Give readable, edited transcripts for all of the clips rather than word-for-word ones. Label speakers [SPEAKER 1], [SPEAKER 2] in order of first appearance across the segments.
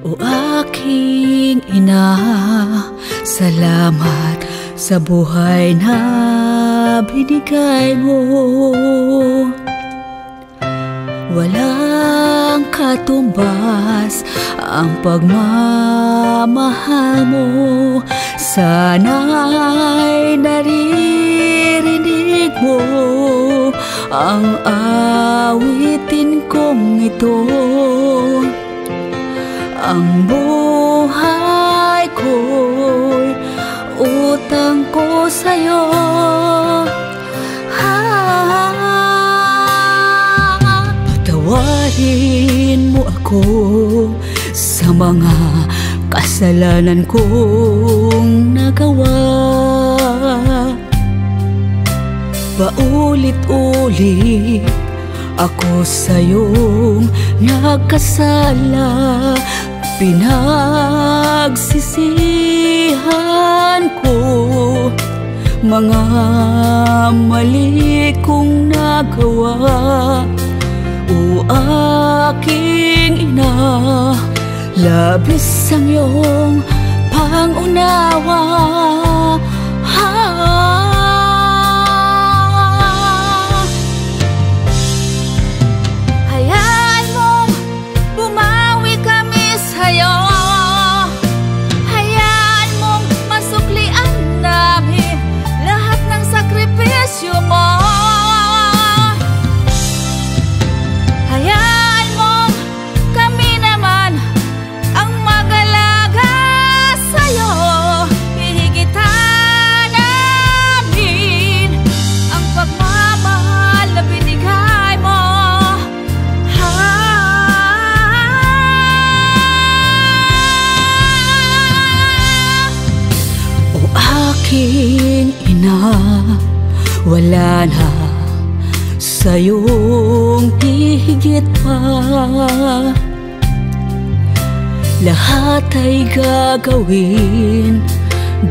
[SPEAKER 1] O aking ina, salamat sa buhay na binigay mo. Walang katumbas ang pagmamahal mo. Sana'y naririnig mo ang awitin kong ito. Ang buhay ko'y utang ko sa'yo. Patawarin mo ako sa mga kasalanan kong nagawa. Paulit-ulit ako sa'yong nagkasala. Pinagsisihan ko mga mali kong nagawa. O aking ina, labis ang iyong pangunawa. Hayaan mong bumawi kami sa'yo. Hayaan mong masuklian namin lahat ng sakripisyo mo. Hayaan mong kami naman ang mag-alaga sa'yo. Hihigitan namin ang pagmamahal na binigay mo. O aking ina, wala na sa'yong hihigit pa. Lahat ay gagawin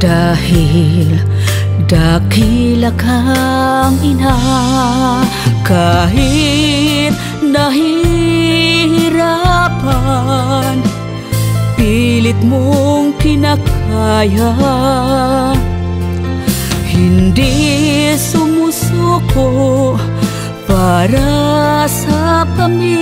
[SPEAKER 1] dahil dakila kang ina. Kahit nahihirapan, pilit mong kinakaya. Hindi sumusuko para sa pamilya.